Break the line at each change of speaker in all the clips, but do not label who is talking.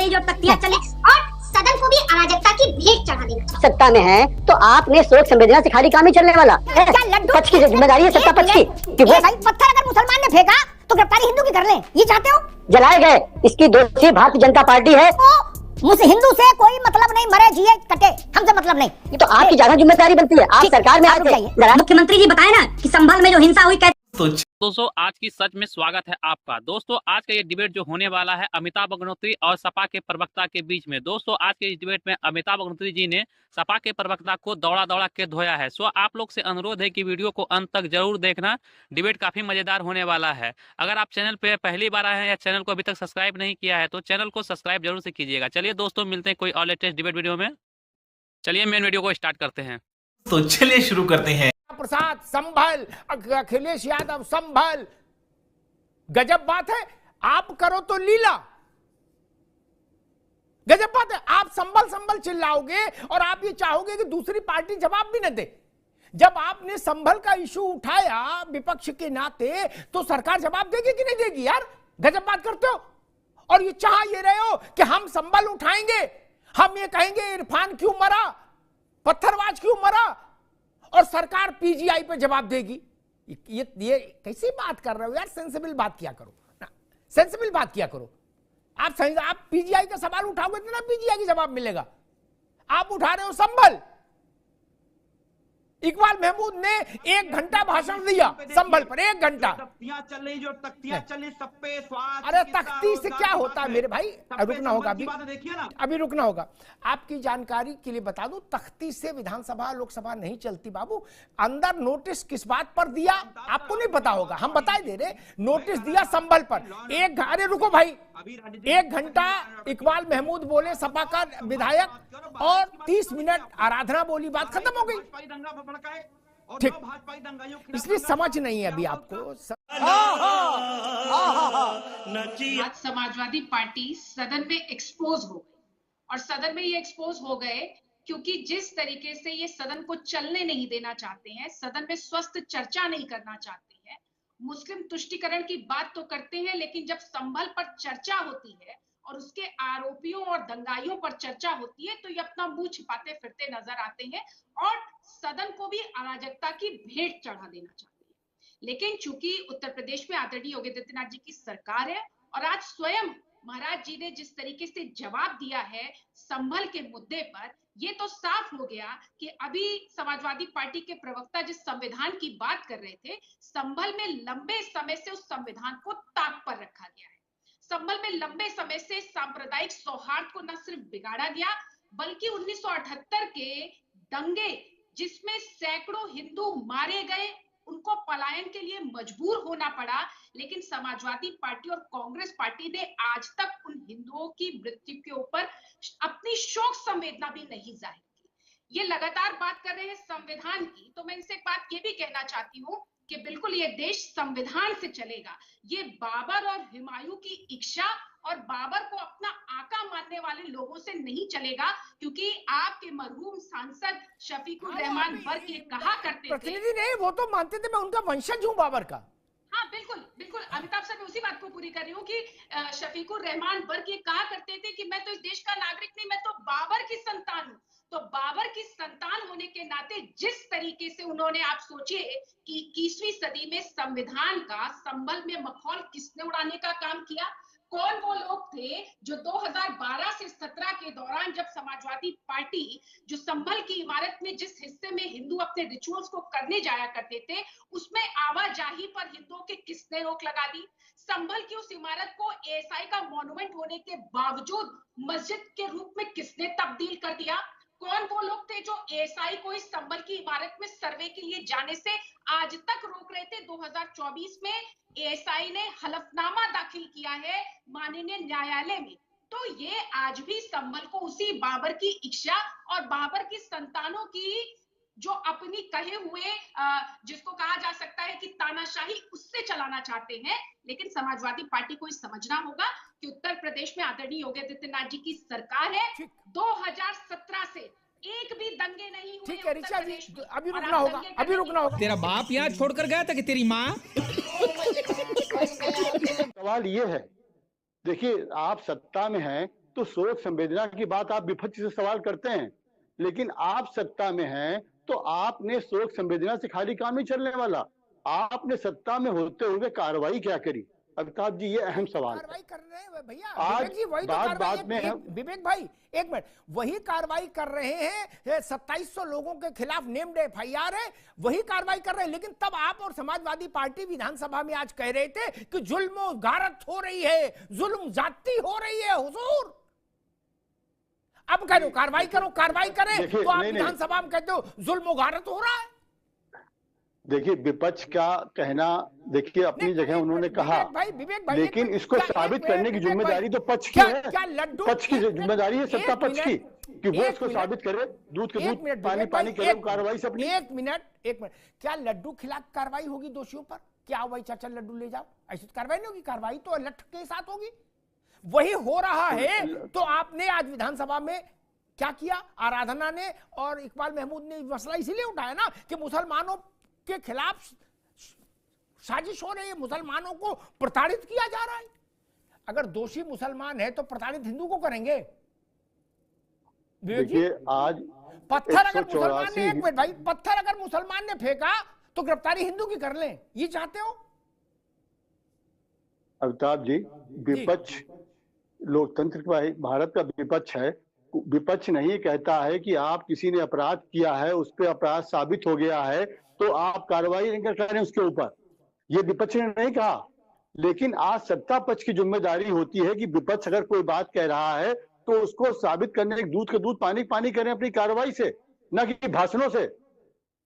चली जो तख्तियां चली और सदन को भी अराजकता की भेंट चढ़ा देना।
सत्ता में है तो आपने सोच संवेदना से खाली काम ही चलने वाला पक्ष की जिम्मेदारी है सत्ता पक्ष की कि वो
भाई पत्थर अगर मुसलमान ने फेंका तो गिरफ्तारी हिंदू की कर लें, ये चाहते हो?
जलाए गए इसकी दोषी भारतीय जनता पार्टी है।
मुझसे हिंदू से कोई मतलब नहीं, मरे जिए कटे हमसे मतलब नहीं।
तो आपकी ज्यादा जिम्मेदारी बनती है, आप सरकार में आए थे।
मुख्यमंत्री जी बताए ना कि संभल में जो हिंसा हुई
दोस्तों आज की सच में स्वागत है आपका। दोस्तों आज का ये डिबेट जो होने वाला है अमिताभ अग्निहोत्री और सपा के प्रवक्ता के बीच में। दोस्तों आज के इस डिबेट में अमिताभ अग्निहोत्री जी ने सपा के प्रवक्ता को दौड़ा के धोया है। सो आप लोग से अनुरोध है कि वीडियो को अंत तक जरूर देखना, डिबेट काफी मजेदार होने वाला है। अगर आप चैनल पे पहली बार आए हैं या चैनल को अभी तक सब्सक्राइब नहीं किया है तो चैनल को सब्सक्राइब जरूर से कीजिएगा। चलिए दोस्तों मिलते हैं कोई और लेटेस्ट डिबेट वीडियो में। चलिए मेन वीडियो को स्टार्ट करते हैं।
तो चलिए शुरू करते हैं।
प्रसाद संभल, अखिलेश यादव संभल, गजब बात है। आप करो तो लीला, गजब बात है। आप संभल संभल चिल्लाओगे और आप ये चाहोगे कि दूसरी पार्टी जवाब भी न दे। जब आपने संभल का इशू उठाया विपक्ष के नाते तो सरकार जवाब देगी कि नहीं देगी? यार गजब बात करते हो। और ये चाह ये रहे हो कि हम संभल उठाएंगे, हम ये कहेंगे इरफान क्यों मरा, पत्थरबाज क्यों मरा, और सरकार पीजीआई पे जवाब देगी। ये कैसी बात कर रहे हो यार? सेंसिबल बात किया करो ना, सेंसिबल बात किया करो। आप पीजीआई का सवाल उठाओगे तो ना पीजीआई की जवाब मिलेगा। आप उठा रहे हो संभल। इकबाल महमूद ने 1 घंटा भाषण दिया संभल पर, 1 घंटा।
तख्तियां चल रही, जो तख्तियां चल रही सब पे स्वास्थ्य।
अरे तख्ती से क्या होता है मेरे भाई? रुकना होगा अभी रुकना होगा। आपकी जानकारी के लिए बता दूं, तख्ती से विधानसभा लोकसभा नहीं चलती बाबू। अंदर नोटिस किस बात पर दिया आपको नहीं पता होगा, हम बता दे रहे। नोटिस दिया संभल पर। अरे रुको भाई, 1 घंटा इकबाल महमूद बोले सपा का विधायक और 30 मिनट आराधना बोली, बात खत्म हो गई। ठीक, इसलिए समझ नहीं है अभी आपको।
आज समाजवादी पार्टी सदन में एक्सपोज हो गई, और सदन में ये एक्सपोज हो गए क्योंकि जिस तरीके से ये सदन को चलने नहीं देना चाहते हैं, सदन में स्वस्थ चर्चा नहीं करना चाहते हैं, मुस्लिम तुष्टीकरण की बात तो करते हैं, लेकिन जब संभल पर चर्चा होती है और उसके आरोपियों और दंगाइयों पर चर्चा होती है तो ये अपना मुंह छिपाते फिरते नजर आते हैं और सदन को भी अराजकता की भेंट चढ़ा देना चाहते हैं। लेकिन चूंकि उत्तर प्रदेश में आदरणीय योगी आदित्यनाथ जी की सरकार है और आज स्वयं महाराज जी ने जिस तरीके से जवाब दिया है संभल के मुद्दे पर, ये तो साफ हो गया कि अभी समाजवादी पार्टी के प्रवक्ता जिस संविधान की बात कर रहे थे, संभल में लंबे समय से उस संविधान को ताक पर रखा गया है। संभल में लंबे समय से सांप्रदायिक सौहार्द को न सिर्फ बिगाड़ा गया बल्कि 1978 के दंगे जिसमें सैकड़ों हिंदू मारे गए, उनको पलायन के लिए मजबूर होना पड़ा, लेकिन समाजवादी पार्टी और कांग्रेस पार्टी ने आज तक उन हिंदुओं की मृत्यु के ऊपर अपनी शोक संवेदना भी नहीं जाहिर की। ये लगातार बात कर रहे हैं संविधान की, तो मैं इनसे एक बात ये भी कहना चाहती हूँ कि बिल्कुल ये देश संविधान से चलेगा। ये बाबर और हुमायूं की इच्छा और बाबर को अपना आका मानने वाले लोगों से नहीं चलेगा, क्योंकि आपके मरहूम सांसद शफीकुर रहमान बर्क ये कहा करते थे।
प्रतिनिधि नहीं, वो तो मानते थे मैं उनका वंशज हूँ बाबर का।
हाँ बिल्कुल बिल्कुल, अमिताभ साहब मैं उसी बात को पूरी कर रही हूँ कि शफीकुर रहमान बर्क ये कहा करते थे कि मैं तो इस देश का नागरिक नहीं, मैं तो बाबर की संतान हूँ। तो बाबर की संतान होने के नाते जिस तरीके से उन्होंने, आप सोचिए कि 21वीं सदी में संविधान का संभल में मखौल किसने उड़ाने का काम किया? कौन वो लोग थे जो 2012 से 17 के दौरान जब समाजवादी पार्टी जो संभल की इमारत में जिस हिस्से में हिंदू अपने रिचुअल्स को करने जाया करते थे, उसमें आवाजाही पर हिंदुओं के किसने रोक लगा दी? संभल की उस इमारत को एएसआई का मॉन्यूमेंट होने के बावजूद मस्जिद के रूप में किसने तब्दील कर दिया? कौन वो लोग थे जो एएसआई को इस संभल की इमारत में सर्वे के लिए जाने से आज तक रोक रहे थे? 2024 में एएसआई ने हलफनामा दाखिल किया है माननीय न्यायालय में। तो ये आज भी संभल को उसी बाबर की इच्छा और बाबर की संतानों की जो अपनी कहे हुए जिसको कहा जा सकता है कि तानाशाही, उससे चलाना चाहते हैं। लेकिन समाजवादी पार्टी को समझना होगा कि उत्तर प्रदेश में आदरणीय योगी आदित्यनाथ जी की सरकार है। 2017 से एक भी दंगे नहीं हुए।
ठीक है ऋचा जी, अभी रुकना होगा, अभी रुकना होगा।
तेरा बाप यहाँ छोड़कर गया था कि तेरी माँ?
सवाल ये है, देखिए आप सत्ता में हैं तो सोच संवेदना की बात आप विपक्ष से सवाल करते हैं, लेकिन आप सत्ता में हैं तो आपने सोच संवेदना से खाली काम नहीं चलने वाला। आपने सत्ता में होते हुए कार्रवाई क्या करी? अमिताभ जी, ये अहम सवाल
कार्रवाई कर रहे हैं भैया।
आज
विवेक जी वही तो
बात
कार्रवाई
में है।
विवेक भाई एक मिनट, वही कार्रवाई कर रहे हैं। 2700 लोगों के खिलाफ नेम्ड एफआईआर है, वही कार्रवाई कर रहे हैं। लेकिन तब आप और समाजवादी पार्टी विधानसभा में आज कह रहे थे कि जुल्म गारत हो रही है, जुल्म जाती हो रही है। हुजूर अब करो कार्रवाई करो, कार्रवाई करें तो आप विधानसभा में कहते हो जुल्म गारत हो रहा है।
देखिए, विपक्ष का कहना, देखिए अपनी जगह उन्होंने कहा, लेकिन इसको साबित करने की जिम्मेदारी तो पक्ष की है। पक्ष की जिम्मेदारी है, सत्ता पक्ष की, कि वो इसको साबित करे। दूध के दूध, पानी पानी करे कार्रवाई से अपनी।
एक मिनट, क्या लड्डू खिला कार्रवाई होगी दोषियों पर? क्या वही चाचा लड्डू ले जाओ, ऐसी कार्रवाई नहीं होगी। कार्रवाई तो लठ के साथ होगी। वही हो रहा है। तो आपने आज विधानसभा में क्या किया? आराधना ने और इकबाल महमूद ने मसला इसीलिए उठाया ना कि मुसलमानों के खिलाफ साजिश हो रही है, मुसलमानों को प्रताड़ित किया जा रहा है। अगर दोषी मुसलमान है तो प्रताड़ित हिंदू को करेंगे।
देखिए, आज
पत्थर अगर मुसलमान ने, एक मिनट भाई, पत्थर अगर मुसलमान ने फेंका तो गिरफ्तारी हिंदू की कर लें, ये चाहते हो?
अमिताभ जी, विपक्ष लोकतंत्र का, भारत का विपक्ष है। विपक्ष नहीं कहता है कि आप किसी ने अपराध किया है, उस पर अपराध साबित हो गया है तो आप कार्रवाई नहीं करें उसके ऊपर, ये विपक्ष ने नहीं कहा। लेकिन आज सत्ता पक्ष की जिम्मेदारी होती है कि विपक्ष अगर कोई बात कह रहा है तो उसको साबित करने, दूध के दूध पानी पानी करें अपनी कार्रवाई से, ना कि भाषणों से,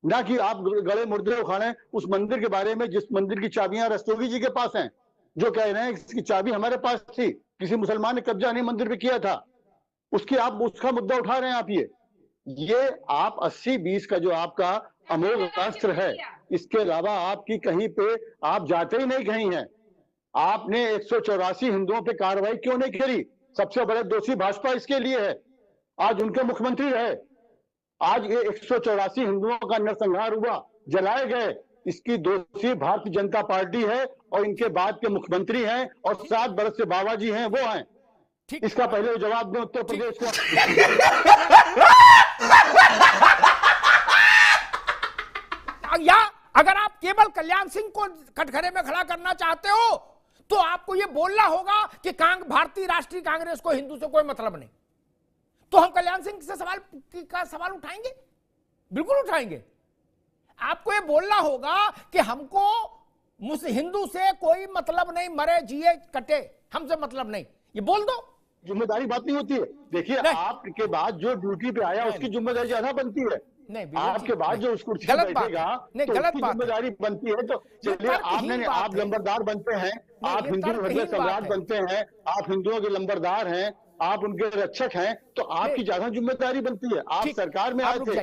ना कि आप गले मुर्दे उखाड़ें उस मंदिर के बारे में जिस मंदिर की चाबियां रस्तोगी जी के पास हैं, जो कह रहे हैं इसकी चाबी हमारे पास थी, किसी मुसलमान ने कब्जा नहीं मंदिर पे किया था, उसका मुद्दा उठा रहे हैं आप। ये आप 80-20 का जो आपका अमोघ अस्त्र है, इसके अलावा आपकी कहीं पे आप जाते ही नहीं कहीं हैं। आपने 184 हिंदुओं पे कार्रवाई क्यों नहीं करी? सबसे बड़े दोषी भाजपा इसके लिए है, आज उनके मुख्यमंत्री रहे। आज ये 184 हिंदुओं का नरसंहार हुआ, जलाए गए, इसकी दोषी भारतीय जनता पार्टी है और इनके बाद के मुख्यमंत्री हैं और 7 बरस से बाबा जी हैं, वो हैं। इसका पहले जवाब दें उत्तर प्रदेश को।
या अगर आप केवल कल्याण सिंह को कटघरे में खड़ा करना चाहते हो तो आपको यह बोलना होगा कि भारतीय राष्ट्रीय कांग्रेस को हिंदू से कोई मतलब नहीं। तो हम कल्याण सिंह से सवाल उठाएंगे, बिल्कुल उठाएंगे। आपको यह बोलना होगा कि हमको हिंदू से कोई मतलब नहीं, मरे जिए कटे, हमसे मतलब नहीं, ये बोल दो।
जिम्मेदारी बात नहीं होती है। देखिए, आपके बाद जो ड्यूटी पे आया उसकी जिम्मेदारी ज्यादा बनती है। आपके बाद जो उस कुर्सी पर बैठेगा तो उसकी जिम्मेदारी बनती है। तो चलिए, आप लंबरदार बनते हैं, आप हिंदू सम्राट बनते हैं, आप हिंदुओं के लंबरदार हैं, आप उनके रक्षक हैं, तो आपकी ज्यादा जिम्मेदारी बनती है। आप सरकार में आए थे,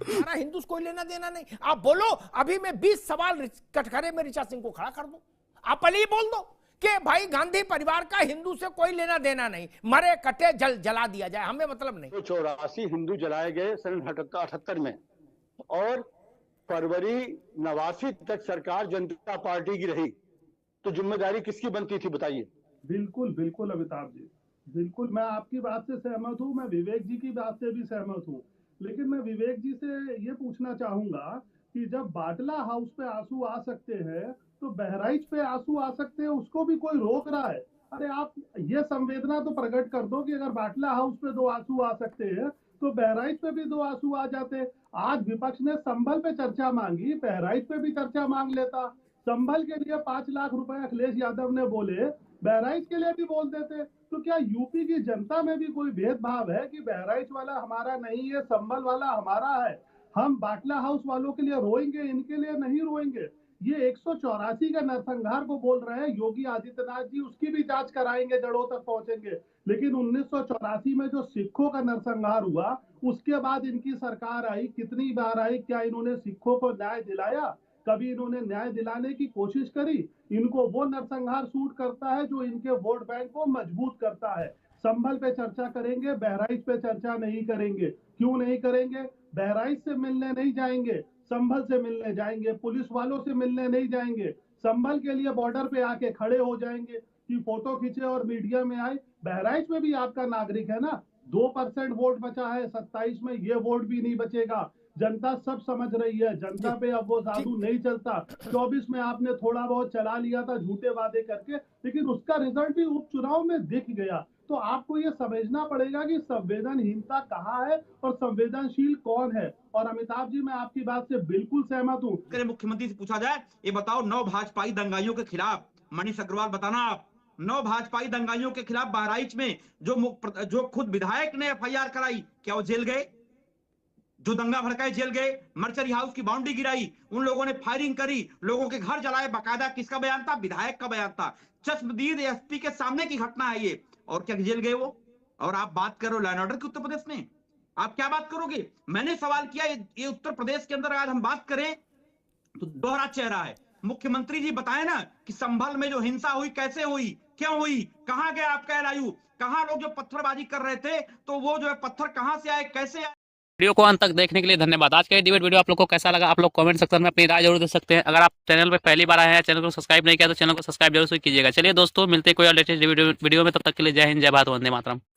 हमारा हिंदू कोई लेना देना नहीं। आप बोलो, अभी मैं 20 सवाल कटघरे में ऋचा सिंह को खड़ा कर दूं, आप पहले ही बोल दो कि भाई गांधी परिवार का हिंदू से कोई लेना देना नहीं, मरे कटे जला दिया जाए, हमें मतलब नहीं।
84 हिंदू जलाए गए सन 78 में, और फरवरी 89 तक सरकार जनता पार्टी की रही, तो जिम्मेदारी किसकी बनती थी बताइए?
बिल्कुल बिल्कुल अमिताभ जी, बिल्कुल मैं आपकी बात से सहमत हूँ, मैं विवेक जी की बात से भी सहमत हूँ। लेकिन मैं विवेक जी से ये पूछना चाहूंगा कि जब बाटला हाउस पे आंसू आ सकते हैं तो बहराइच पे आंसू आ सकते हैं, उसको भी कोई रोक रहा है? अरे आप ये संवेदना तो प्रकट कर दो कि अगर बाटला हाउस पे 2 आंसू आ सकते हैं तो बहराइच पे भी 2 आंसू आ जाते। आज विपक्ष ने संभल पे चर्चा मांगी, बहराइच पे भी चर्चा मांग लेता। संभल के लिए 5 लाख रुपए अखिलेश यादव ने बोले, बहराइच के लिए भी बोल देते। तो क्या यूपी की जनता में भी कोई भेदभाव है कि बहराइच वाला हमारा नहीं है, संभल वाला हमारा है? हम बाटला हाउस वालों के लिए रोएंगे, इनके लिए नहीं रोएंगे। ये 184 का नरसंहार को बोल रहे हैं योगी आदित्यनाथ जी, उसकी भी जांच कराएंगे, जड़ों तक पहुंचेंगे। लेकिन 1984 में जो सिखों का नरसंहार हुआ, उसके बाद इनकी सरकार आई, कितनी बार आई, क्या इन्होंने सिखों को न्याय दिलाया? कभी इन्होंने न्याय दिलाने की कोशिश करी? इनको वो नरसंहार सूट करता है जो इनके वोट बैंक को मजबूत करता है। संभल पे चर्चा करेंगे, बहराइच पे चर्चा नहीं करेंगे। क्यों नहीं करेंगे? बहराइच से मिलने नहीं जाएंगे, संभल से मिलने जाएंगे, पुलिस वालों से मिलने नहीं जाएंगे, संभल के लिए बॉर्डर पे आके खड़े हो जाएंगे। कि फोटो खींचे और मीडिया में आए। बहराइच में भी आपका नागरिक है ना, 2% वोट बचा है, 27 में ये वोट भी नहीं बचेगा। जनता सब समझ रही है, जनता पे अब वो जादू नहीं चलता। 24 में आपने थोड़ा बहुत चला लिया था झूठे वादे करके, लेकिन उसका रिजल्ट भी उपचुनाव में दिख गया। तो आपको ये समझना पड़ेगा कि संवेदनहीनता कहाँ है और संवेदनशील कौन है। और अमिताभ जी, मैं आपकी बात से बिल्कुल सहमत हूँ।
मुख्यमंत्री से पूछा जाए, ये बताओ 9 भाजपाई दंगाइयों के खिलाफ, मनीष अग्रवाल बताना आप, 9 भाजपाई दंगाइयों के खिलाफ बहराइच में जो खुद विधायक ने एफआईआर कराई, क्या वो जेल गए? जो दंगा भड़काए जेल गए? मर्चरी हाउस की बाउंड्री गिराई, उन लोगों ने फायरिंग करी, लोगों के घर जलाए, बाकायदा किसका बयान था? विधायक का बयान था। चश्मदीद एसपी के सामने की घटना है ये, और क्या जेल गए वो? और आप बात करो लॉ एंड ऑर्डर की उत्तर प्रदेश में, आप क्या बात करोगे? मैंने सवाल किया, ये उत्तर प्रदेश के अंदर आज हम बात करें तो दोहरा चेहरा है। मुख्यमंत्री जी बताए ना कि संभल में जो हिंसा हुई कैसे हुई, क्यों हुई, कहां गया आपका एलआईयू, कहां लोग जो पत्थरबाजी कर रहे थे, तो वो जो है पत्थर कहां से आए, कैसे आए।
वीडियो को अंत तक देखने के लिए धन्यवाद। आज का ये डिबेट वीडियो आप लोग को कैसा लगा, आप लोग कमेंट सेक्शन में अपनी राय जरूर दे सकते हैं। अगर आप चैनल पर पहली बार आए हैं, चैनल को सब्सक्राइब नहीं किया तो चैनल को सब्सक्राइब जरूर कीजिएगा। चलिए दोस्तों, मिलते हैं कोई और लेटेस्ट वीडियो में, तब तक के लिए जय हिंद, जय भारत, वंदे मातरम।